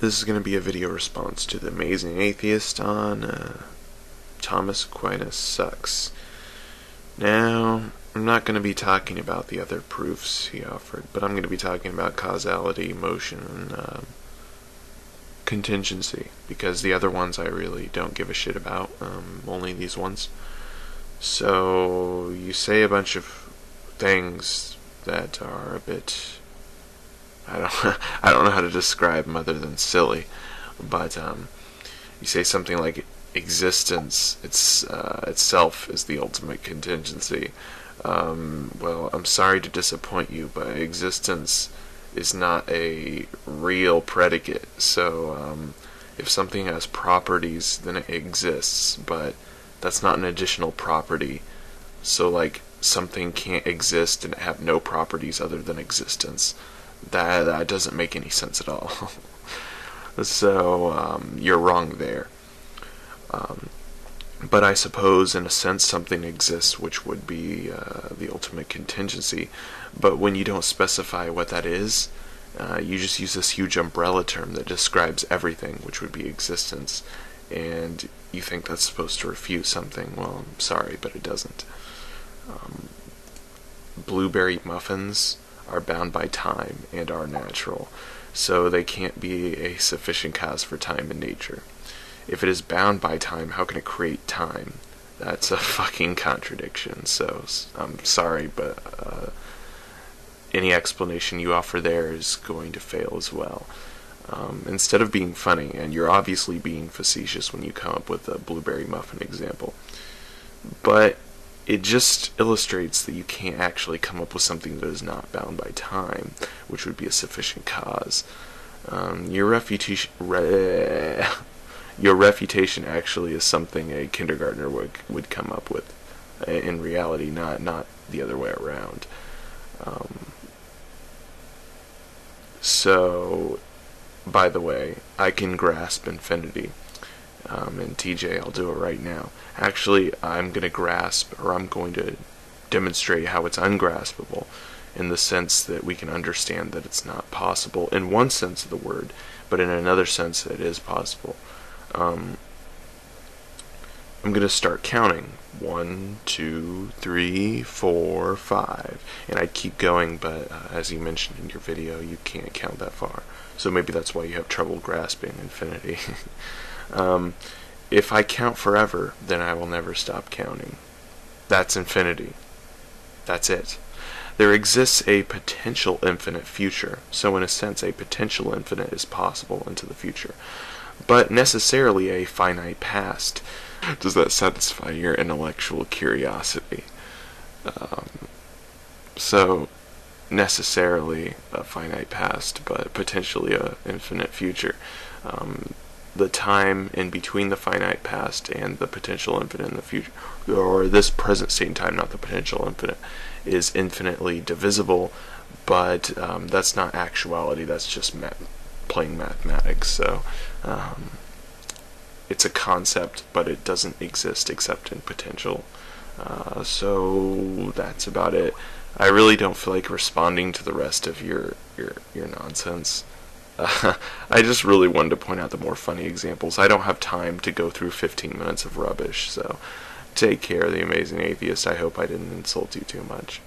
This is going to be a video response to the Amazing Atheist on Thomas Aquinas sucks. Now, I'm not going to be talking about the other proofs he offered, but I'm going to be talking about causality, motion, and contingency, because the other ones I really don't give a shit about, only these ones. So, you say a bunch of things that are a bit... I don't know how to describe them other than silly, but you say something like existence itself is the ultimate contingency. Well, I'm sorry to disappoint you, but existence is not a real predicate. So if something has properties, then it exists, but that's not an additional property. So like something can't exist and have no properties other than existence. That doesn't make any sense at all. So you're wrong there. But I suppose in a sense something exists which would be the ultimate contingency. But when you don't specify what that is, you just use this huge umbrella term that describes everything, which would be existence. And you think that's supposed to refute something. Well, I'm sorry, but it doesn't. Blueberry muffins are bound by time and are natural, so they can't be a sufficient cause for time in nature. If it is bound by time, how can it create time? That's a fucking contradiction, so I'm sorry, but any explanation you offer there is going to fail as well. Instead of being funny, and you're obviously being facetious when you come up with a blueberry muffin example, but it just illustrates that you can't actually come up with something that is not bound by time, which would be a sufficient cause. Your refutation actually is something a kindergartner would come up with. In reality, not the other way around. So, by the way, I can grasp infinity. And TJ, I'll do it right now. Actually, I'm going to demonstrate how it's ungraspable, in the sense that we can understand that it's not possible in one sense of the word, but in another sense it is possible. I'm going to start counting. 1, 2, 3, 4, 5, and I'd keep going, but as you mentioned in your video, you can't count that far, so maybe that's why you have trouble grasping infinity. If I count forever, then I will never stop counting. That's infinity. That's it. There exists a potential infinite future, so in a sense a potential infinite is possible into the future, but necessarily a finite past. Does that satisfy your intellectual curiosity? So, necessarily a finite past, but potentially an infinite future. The time in between the finite past and the potential infinite in the future, or this present state in time, not the potential infinite, is infinitely divisible, but that's not actuality, that's just plain mathematics. So it's a concept, but it doesn't exist except in potential. So that's about it. I really don't feel like responding to the rest of your nonsense. I just really wanted to point out the more funny examples. I don't have time to go through 15 minutes of rubbish, so take care, the Amazing Atheist. I hope I didn't insult you too much.